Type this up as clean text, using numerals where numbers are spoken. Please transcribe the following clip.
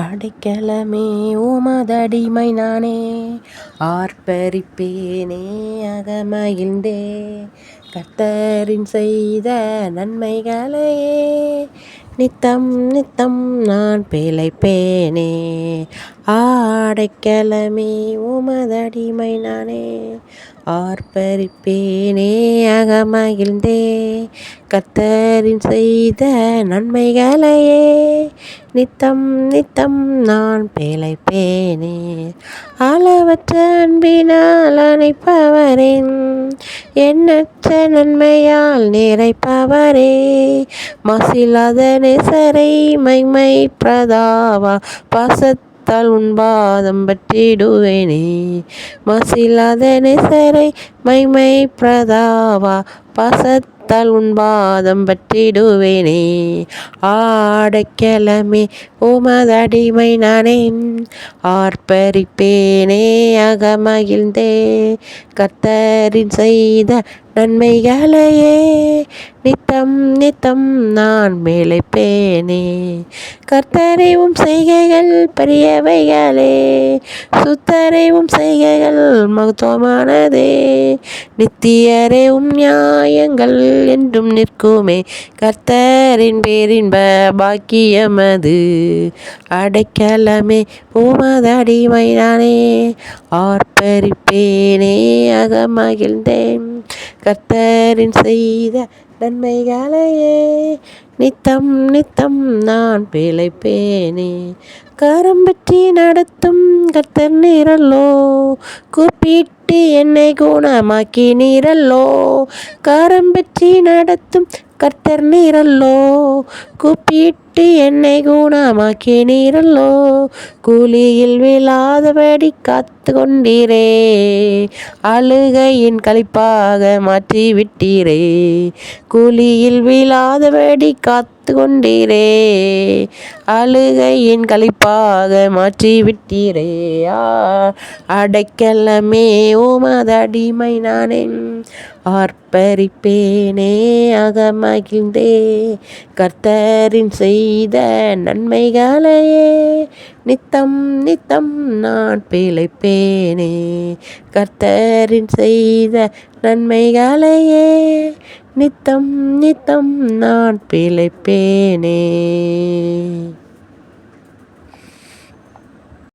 அடைக்கலமே உமதடிமை நானே, ஆர்ப்பரிப்பேனே அகமகிழ்ந்தே. கர்த்தரின் செய்த நன்மைகளையே நித்தம் நித்தம் நான் பிழைப்பேனே. அடைக்கலமே உமதடிமை நானே, ஆர்ப்பரிப்பேனே அகமகிழ்ந்தே. கர்த்தரின் செய்த நன்மைகளையே நித்தம் நித்தம் நான் பிழைப்பேனே. அளவற்ற அன்பினால் அணைப்பவரே, எண்ணற்ற நன்மையால் நிறைப்பவரே. மாசில்லாத நேசரை மைமை பிரதாவா பாசத்தால் உன்பாதம் பற்றிடுவேனே. மாசில்லாத நேசரை மைமை பிரதாவா பாசத்தால் உன்பாதம் பற்றிடுவேனே. அடைக்கலமே உமதடிமை நானே, ஆர்ப்பரிப்பேனே அகமகிழ்ந்தே. கர்த்தரின் செய்த நன்மைகளையே நித்தம் நித்தம் நான் பிழைப்பேனே. கர்த்தரே உம் செய்கைகள் பெரியவைகளே, சுத்தரே உம் செய்கைகள் மகத்துவமானதே. நித்தியரே உம் நியாயங்கள் என்றும் நிற்குமே, கர்த்தரின் பேரின்ப பாக்கியமது. அடைக்கலமே உமதடிமை நானே, ஆர்ப்பரிப்பேனே அகமகிழ்ந்தேன். கர்த்தரின் செய்த நன்மைகளையே நித்தம் நித்தம் நான் பிழைப்பேனே. கரம் பற்றி நடத்தும் கர்த்தர் நீரல்லோ, கூப்பிட்டு என்னை குணமாக்கி நீரல்லோ. கரம் பற்றி நடத்தும் கர்த்தர் நீரல்லோ, கூப்பிட்டு என்னை குணமாக்கி நீரல்லோ. கூலியில் விழாதபடி காத்து கொண்டீரே, அழுகையின் களிப்பாக மாற்றி விட்டீரே. கூலியில் விழாதபடி காத்து கொண்டீரே, அழுகையின் களிப்பாக மாற்றி விட்டீரே. அடைக்கலமே உமதடிமை நானே, ஆர்ப்பரிப்பேனே அகமகிழ்ந்தே. கர்த்தரின் செய்த நன்மைகளையே நித்தம் நித்தம் நான் பிழைப்பேனே. கர்த்தரின் செய்த நன்மைகளையே நித்தம் நித்தம் நான் பிழைப்பேனே.